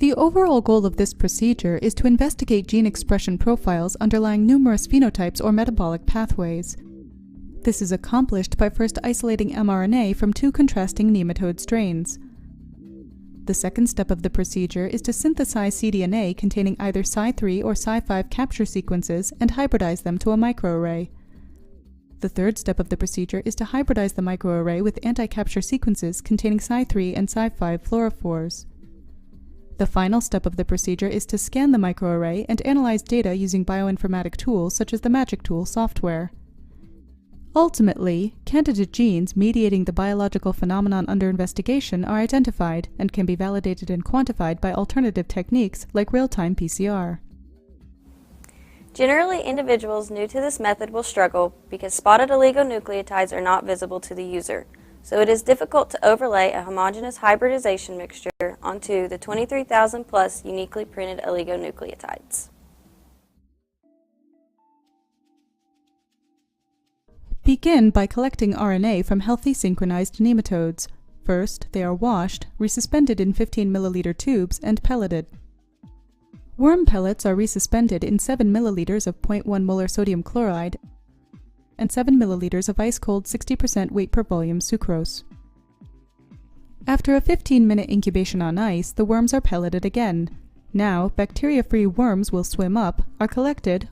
The overall goal of this procedure is to investigate gene expression profiles underlying numerous phenotypes or metabolic pathways. This is accomplished by first isolating mRNA from two contrasting nematode strains. The second step of the procedure is to synthesize cDNA containing either Cy3 or Cy5 capture sequences and hybridize them to a microarray. The third step of the procedure is to hybridize the microarray with anti-capture sequences containing Cy3 and Cy5 fluorophores. The final step of the procedure is to scan the microarray and analyze data using bioinformatic tools such as the MAGIC tool software. Ultimately, candidate genes mediating the biological phenomenon under investigation are identified and can be validated and quantified by alternative techniques like real-time PCR. Generally, individuals new to this method will struggle because spotted oligonucleotides are not visible to the user, so it is difficult to overlay a homogeneous hybridization mixture onto the 23,000 plus uniquely printed oligonucleotides. Begin by collecting RNA from healthy synchronized nematodes. First, they are washed, resuspended in 15 milliliter tubes, and pelleted. Worm pellets are resuspended in 7 milliliters of 0.1 molar sodium chloride and 7 milliliters of ice-cold 60% weight per volume sucrose. After a 15-minute incubation on ice, the worms are pelleted again. Now, bacteria-free worms will swim up, are collected,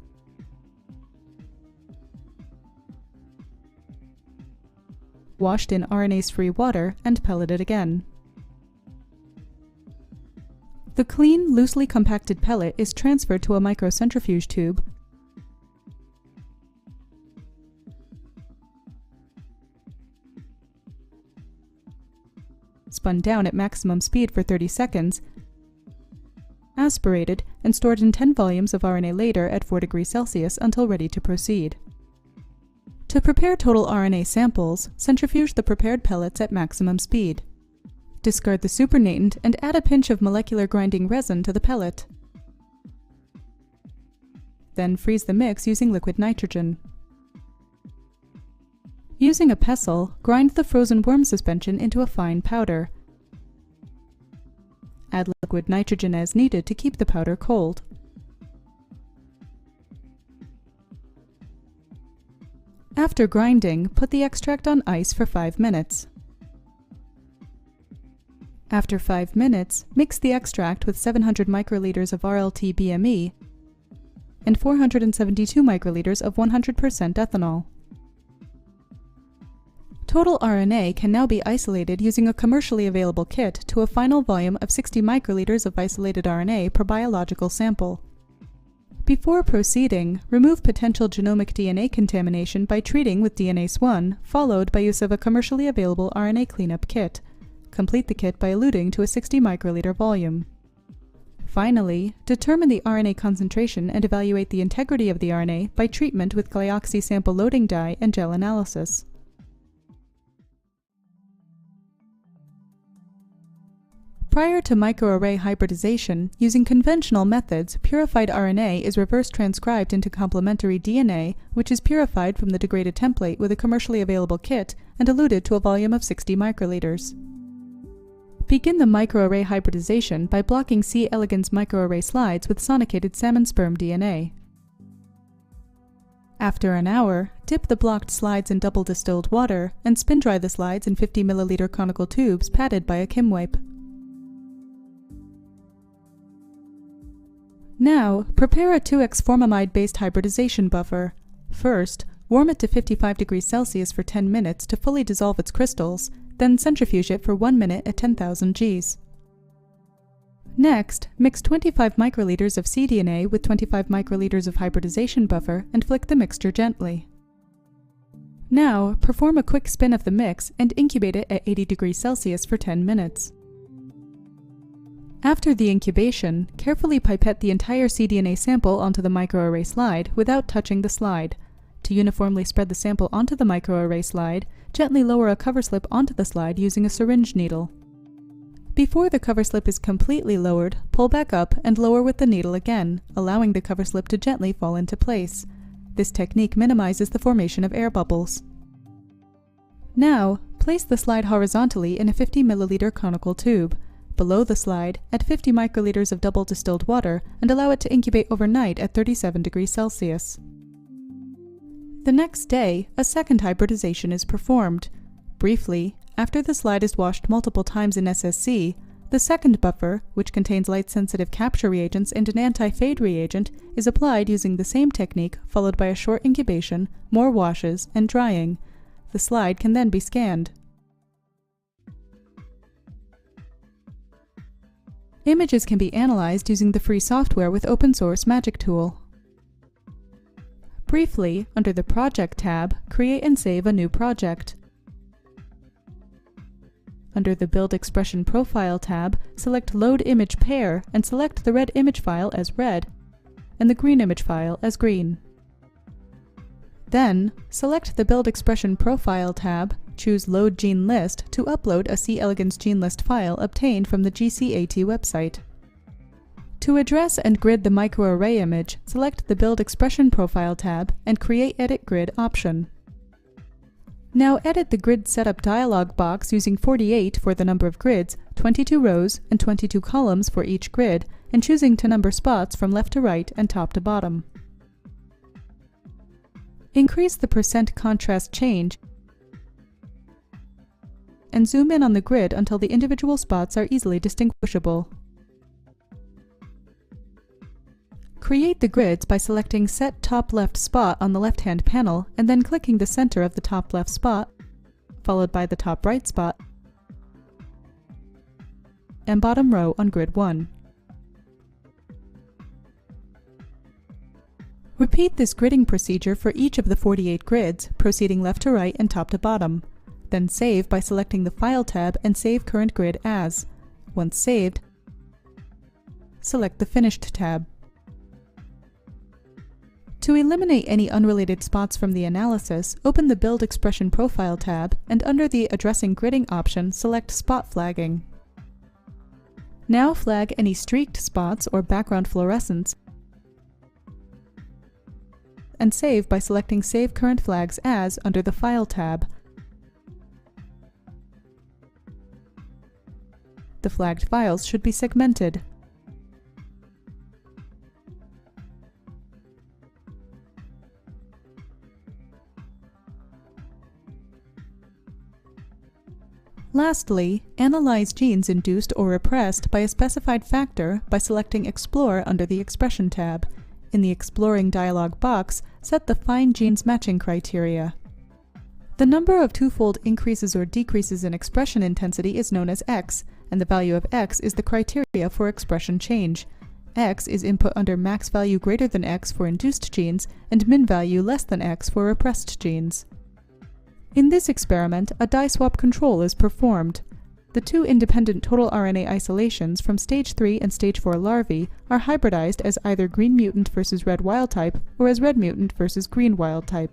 washed in RNase-free water, and pelleted again. The clean, loosely compacted pellet is transferred to a microcentrifuge tube, spun down at maximum speed for 30 seconds, aspirated, and stored in 10 volumes of RNA later at 4 degrees Celsius until ready to proceed. To prepare total RNA samples, centrifuge the prepared pellets at maximum speed. Discard the supernatant and add a pinch of molecular grinding resin to the pellet. Then freeze the mix using liquid nitrogen. Using a pestle, grind the frozen worm suspension into a fine powder. Add liquid nitrogen as needed to keep the powder cold. After grinding, put the extract on ice for 5 minutes. After 5 minutes, mix the extract with 700 microliters of RLT-BME and 472 microliters of 100% ethanol. Total RNA can now be isolated using a commercially available kit to a final volume of 60 microliters of isolated RNA per biological sample. Before proceeding, remove potential genomic DNA contamination by treating with DNase-1, followed by use of a commercially available RNA cleanup kit. Complete the kit by eluting to a 60 microliter volume. Finally, determine the RNA concentration and evaluate the integrity of the RNA by treatment with glyoxy sample loading dye and gel analysis. Prior to microarray hybridization, using conventional methods, purified RNA is reverse transcribed into complementary DNA, which is purified from the degraded template with a commercially available kit and eluted to a volume of 60 microliters. Begin the microarray hybridization by blocking C. elegans microarray slides with sonicated salmon sperm DNA. After an hour, dip the blocked slides in double distilled water and spin dry the slides in 50 milliliter conical tubes padded by a Kim wipe. Now, prepare a 2x formamide-based hybridization buffer. First, warm it to 55 degrees Celsius for 10 minutes to fully dissolve its crystals, then centrifuge it for 1 minute at 10,000 Gs. Next, mix 25 microliters of cDNA with 25 microliters of hybridization buffer and flick the mixture gently. Now, perform a quick spin of the mix and incubate it at 80 degrees Celsius for 10 minutes. After the incubation, carefully pipette the entire cDNA sample onto the microarray slide without touching the slide. To uniformly spread the sample onto the microarray slide, gently lower a cover slip onto the slide using a syringe needle. Before the cover slip is completely lowered, pull back up and lower with the needle again, allowing the cover slip to gently fall into place. This technique minimizes the formation of air bubbles. Now, place the slide horizontally in a 50 milliliter conical tube. below the slide, add 50 microliters of double distilled water, and allow it to incubate overnight at 37 degrees Celsius. The next day, a second hybridization is performed. Briefly, after the slide is washed multiple times in SSC, the second buffer, which contains light-sensitive capture reagents and an anti-fade reagent, is applied using the same technique, followed by a short incubation, more washes, and drying. The slide can then be scanned. Images can be analyzed using the free software with open-source Magic Tool. Briefly, under the Project tab, create and save a new project. Under the Build Expression Profile tab, select Load Image Pair and select the red image file as red and the green image file as green. Then, select the Build Expression Profile tab, choose Load Gene List to upload a C. elegans gene list file obtained from the GCAT website. To address and grid the microarray image, select the Build Expression Profile tab and create Edit Grid option. Now edit the Grid Setup dialog box using 48 for the number of grids, 22 rows, and 22 columns for each grid, and choosing to number spots from left to right and top to bottom. Increase the % contrast change and zoom in on the grid until the individual spots are easily distinguishable. Create the grids by selecting Set Top Left Spot on the left-hand panel and then clicking the center of the top left spot, followed by the top right spot, and bottom row on grid 1. Repeat this gridding procedure for each of the 48 grids, proceeding left to right and top to bottom. Then save by selecting the File tab and save current grid as. Once saved, select the Finished tab. To eliminate any unrelated spots from the analysis, open the Build Expression Profile tab and under the Addressing Gridding option, select Spot Flagging. Now flag any streaked spots or background fluorescence and save by selecting Save Current Flags As under the File tab. The flagged files should be segmented. Lastly, analyze genes induced or repressed by a specified factor by selecting Explore under the Expression tab. In the Exploring dialog box, set the Find Genes Matching criteria. The number of twofold increases or decreases in expression intensity is known as X, and the value of X is the criteria for expression change. X is input under max value greater than X for induced genes and min value less than X for repressed genes. In this experiment, a dye swap control is performed. The two independent total RNA isolations from stage 3 and stage 4 larvae are hybridized as either green mutant versus red wild type or as red mutant versus green wild type.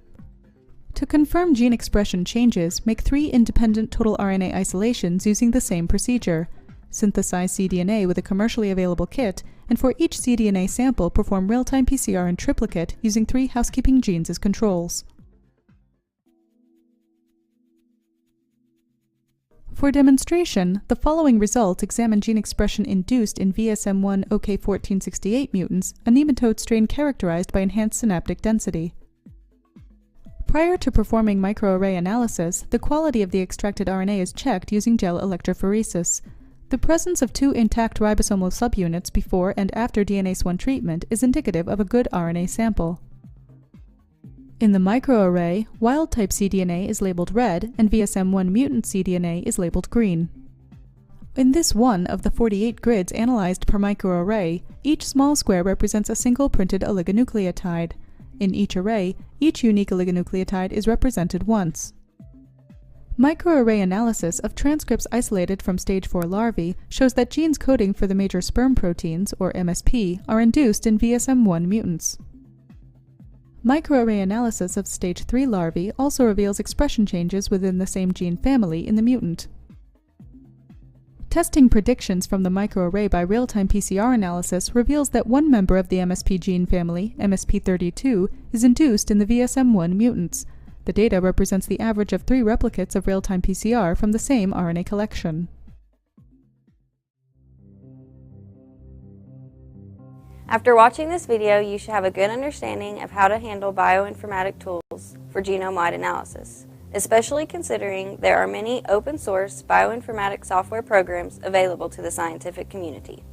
To confirm gene expression changes, make 3 independent total RNA isolations using the same procedure. Synthesize cDNA with a commercially available kit, and for each cDNA sample perform real-time PCR in triplicate using 3 housekeeping genes as controls. For demonstration, the following results examine gene expression induced in VSM1 OK1468 mutants, a nematode strain characterized by enhanced synaptic density. Prior to performing microarray analysis, the quality of the extracted RNA is checked using gel electrophoresis. The presence of 2 intact ribosomal subunits before and after DNase I treatment is indicative of a good RNA sample. In the microarray, wild-type cDNA is labeled red and VSM1 mutant cDNA is labeled green. In this one of the 48 grids analyzed per microarray, each small square represents a single printed oligonucleotide. In each array, each unique oligonucleotide is represented once. Microarray analysis of transcripts isolated from stage 4 larvae shows that genes coding for the major sperm proteins, or MSP, are induced in VSM1 mutants. Microarray analysis of stage 3 larvae also reveals expression changes within the same gene family in the mutant. Testing predictions from the microarray by real-time PCR analysis reveals that one member of the MSP gene family, MSP32, is induced in the VSM1 mutants. The data represents the average of 3 replicates of real-time PCR from the same RNA collection. After watching this video, you should have a good understanding of how to handle bioinformatic tools for genome-wide analysis, especially considering there are many open-source bioinformatics software programs available to the scientific community.